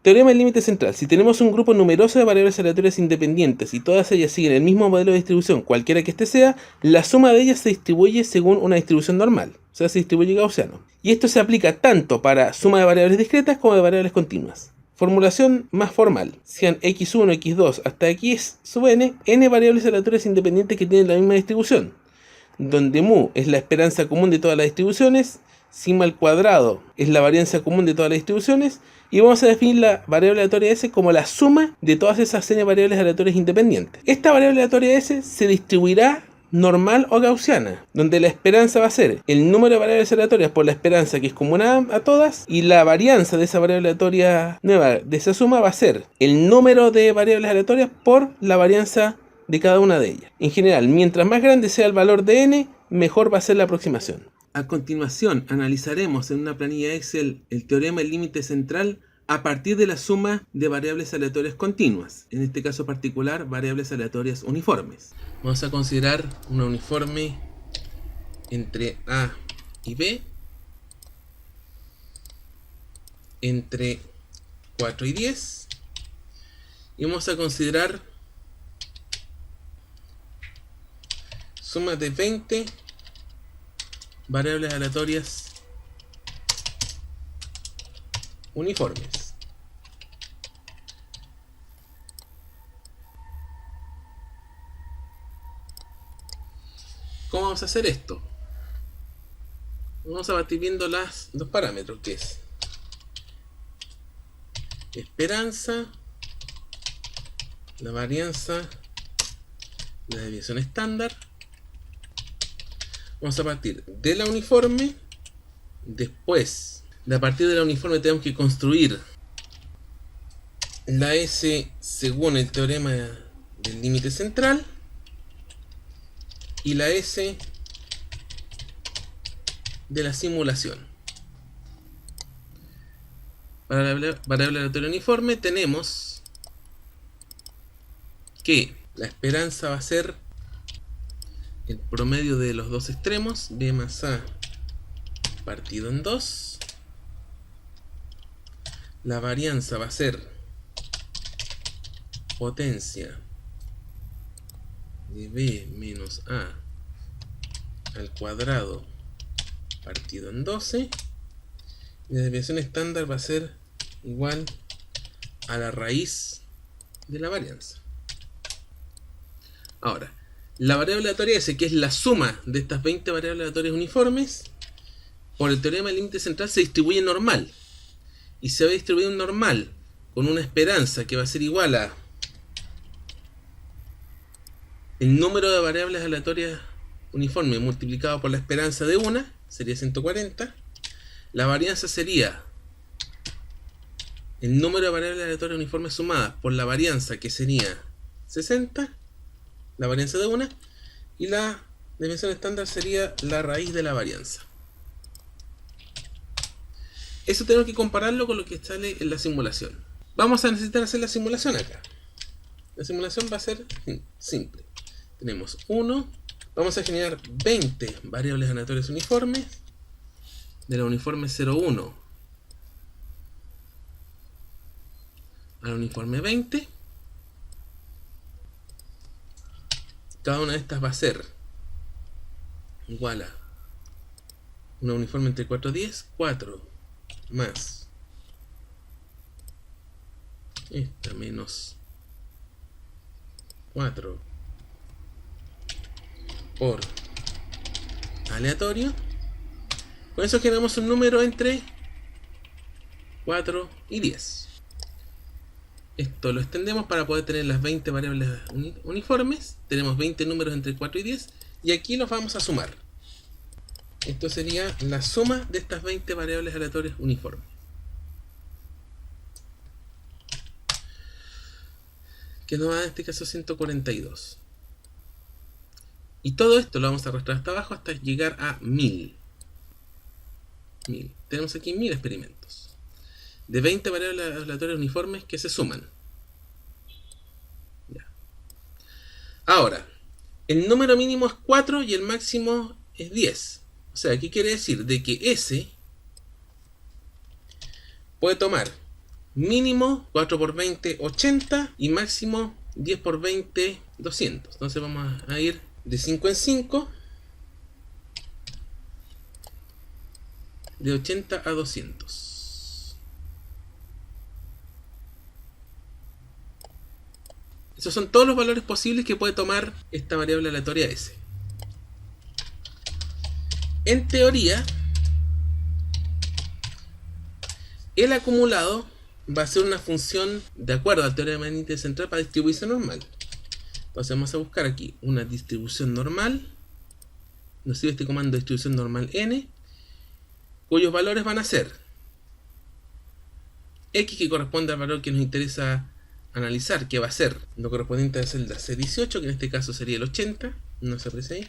Teorema del límite central. Si tenemos un grupo numeroso de variables aleatorias independientes y todas ellas siguen el mismo modelo de distribución, cualquiera que éste sea, la suma de ellas se distribuye según una distribución normal, o sea, se distribuye gaussiano. Y esto se aplica tanto para suma de variables discretas como de variables continuas. Formulación más formal. Sean x1, x2 hasta x sub n variables aleatorias independientes que tienen la misma distribución, donde mu es la esperanza común de todas las distribuciones, sigma al cuadrado es la varianza común de todas las distribuciones, y vamos a definir la variable aleatoria S como la suma de todas esas n variables aleatorias independientes. Esta variable aleatoria S se distribuirá normal o gaussiana, donde la esperanza va a ser el número de variables aleatorias por la esperanza que es común a todas, y la varianza de esa variable aleatoria nueva de esa suma va a ser el número de variables aleatorias por la varianza de cada una de ellas. En general, mientras más grande sea el valor de n, mejor va a ser la aproximación. A continuación, analizaremos en una planilla Excel el teorema del límite central a partir de la suma de variables aleatorias continuas, en este caso particular, variables aleatorias uniformes. Vamos a considerar una uniforme entre A y B, entre 4 y 10, y vamos a considerar suma de 20 variables aleatorias uniformes. ¿Cómo vamos a hacer esto? Vamos a partir viendo los parámetros, que es esperanza, la varianza, la desviación estándar. Vamos a partir de la uniforme. Después, a partir de la uniforme tenemos que construir la S según el teorema del límite central y la S de la simulación. Para la variable aleatoria uniforme tenemos que la esperanza va a ser el promedio de los dos extremos, b más a partido en 2. La varianza va a ser potencia de b menos a al cuadrado partido en 12. Y la desviación estándar va a ser igual a la raíz de la varianza. Ahora, la variable aleatoria S, que es la suma de estas 20 variables aleatorias uniformes, por el teorema del límite central se distribuye normal. Y se va a distribuir un normal con una esperanza que va a ser igual a el número de variables aleatorias uniformes multiplicado por la esperanza de una, sería 140. La varianza sería el número de variables aleatorias uniformes sumadas por la varianza, que sería 60, la varianza de una, y la desviación estándar sería la raíz de la varianza. Eso tenemos que compararlo con lo que sale en la simulación. Vamos a necesitar hacer la simulación acá. La simulación va a ser simple. Tenemos 1, vamos a generar 20 variables aleatorias uniformes, de la uniforme 0,1 a la uniforme 20. Cada una de estas va a ser igual a una uniforme entre 4 y 10, 4 más esta menos 4 por aleatorio. Con eso generamos un número entre 4 y 10. Esto lo extendemos para poder tener las 20 variables uniformes. Tenemos 20 números entre 4 y 10. Y aquí los vamos a sumar. Esto sería la suma de estas 20 variables aleatorias uniformes. Que nos da en este caso 142. Y todo esto lo vamos a arrastrar hasta abajo hasta llegar a 1000. Tenemos aquí 1000 experimentos de 20 variables aleatorias uniformes que se suman. Ya. Ahora, el número mínimo es 4 y el máximo es 10. O sea, ¿qué quiere decir? De que S puede tomar mínimo 4 por 20, 80 y máximo 10 por 20, 200. Entonces vamos a ir de 5 en 5, de 80 a 200. Esos son todos los valores posibles que puede tomar esta variable aleatoria S. En teoría, el acumulado va a ser una función de acuerdo al teorema del índice central para distribuirse normal. Entonces vamos a buscar aquí una distribución normal. Nos sirve este comando de distribución normal n, cuyos valores van a ser x, que corresponde al valor que nos interesa analizar, que va a ser lo correspondiente a la celda C18, que en este caso sería el 80, no se aprecia ahí.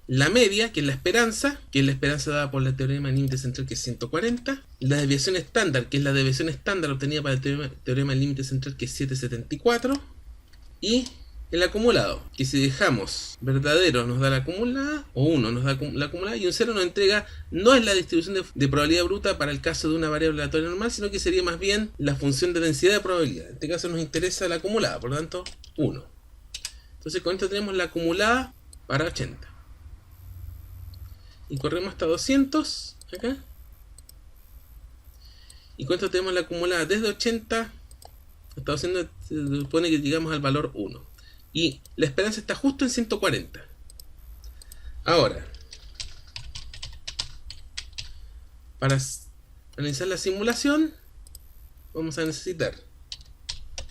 La media, que es la esperanza dada por el teorema del límite central, que es 140. La desviación estándar, que es la desviación estándar obtenida para el teorema del límite central, que es 774. Y el acumulado, que si dejamos verdadero nos da la acumulada, o 1 nos da la acumulada, y un 0 nos entrega, no es la distribución de probabilidad bruta para el caso de una variable aleatoria normal, sino que sería más bien la función de densidad de probabilidad. En este caso nos interesa la acumulada, por lo tanto 1. Entonces con esto tenemos la acumulada para 80. Y corremos hasta 200, acá. Y con esto tenemos la acumulada desde 80 hasta 200, se supone que llegamos al valor 1. Y la esperanza está justo en 140. Ahora, para analizar la simulación, vamos a necesitar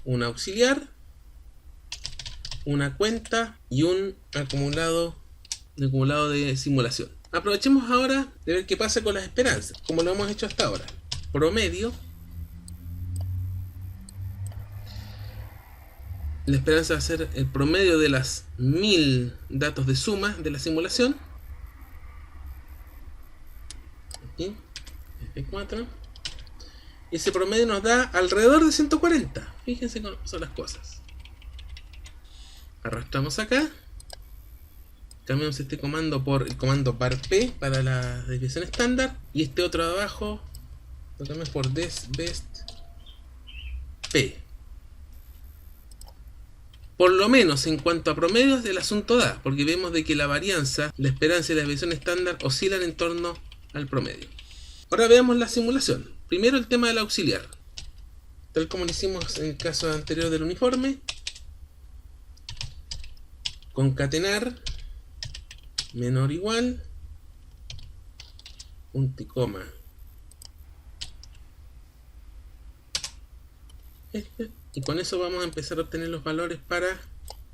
un auxiliar, una cuenta y un acumulado de simulación. Aprovechemos ahora de ver qué pasa con las esperanzas, como lo hemos hecho hasta ahora. Promedio. La esperanza va a ser el promedio de las 1000 datos de suma de la simulación. Aquí, F4. Y ese promedio nos da alrededor de 140. Fíjense cómo son las cosas. Arrastramos acá. Cambiamos este comando por el comando var p para la desviación estándar. Y este otro de abajo lo cambiamos por desbest p. Por lo menos en cuanto a promedios el asunto da, porque vemos de que la varianza, la esperanza y la desviación estándar oscilan en torno al promedio. Ahora veamos la simulación. Primero el tema del auxiliar. Tal como lo hicimos en el caso anterior del uniforme. Concatenar menor o igual punto y coma y con eso vamos a empezar a obtener los valores para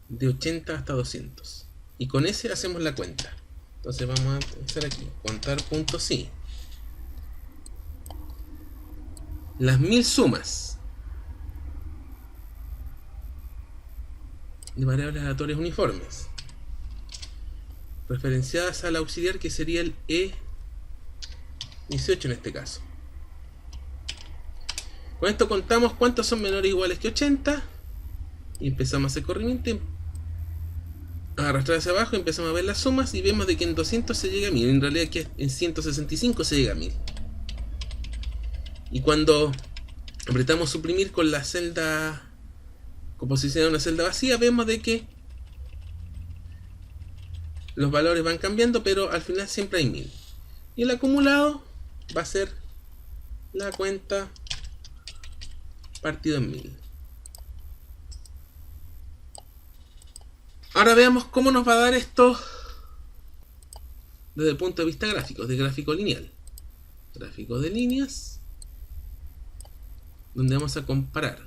de 80 hasta 200, y con ese hacemos la cuenta. Entonces vamos a empezar aquí, contar puntos sí, las 1000 sumas de variables aleatorias uniformes referenciadas al auxiliar, que sería el E18 en este caso. Con esto contamos cuántos son menores o iguales que 80 y empezamos a hacer corrimiento, a arrastrar hacia abajo y empezamos a ver las sumas y vemos de que en 200 se llega a 1000, en realidad que en 165 se llega a 1000. Y cuando apretamos suprimir con la celda, con posicionar una celda vacía, vemos de que los valores van cambiando, pero al final siempre hay 1000. Y el acumulado va a ser la cuenta partido en 1000. Ahora veamos cómo nos va a dar esto desde el punto de vista gráfico, de gráfico lineal. Gráfico de líneas, donde vamos a comparar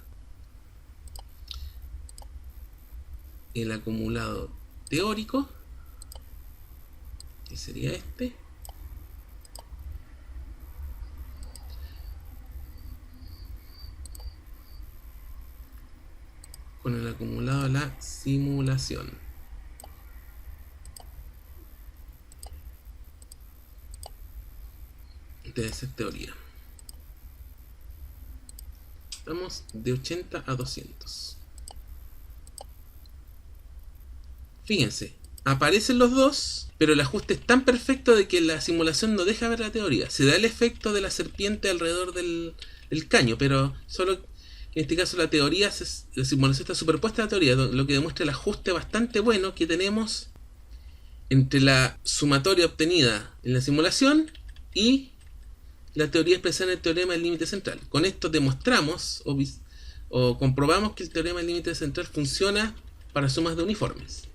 el acumulado teórico, que sería este, con el acumulado de la simulación. Debe ser teoría. Vamos de 80 a 200. Fíjense, aparecen los dos, pero el ajuste es tan perfecto de que la simulación no deja ver la teoría. Se da el efecto de la serpiente alrededor del el caño, pero solo que en este caso la teoría, la simulación está superpuesta a la teoría, lo que demuestra el ajuste bastante bueno que tenemos entre la sumatoria obtenida en la simulación y la teoría expresada en el teorema del límite central. Con esto demostramos o comprobamos que el teorema del límite central funciona para sumas de uniformes.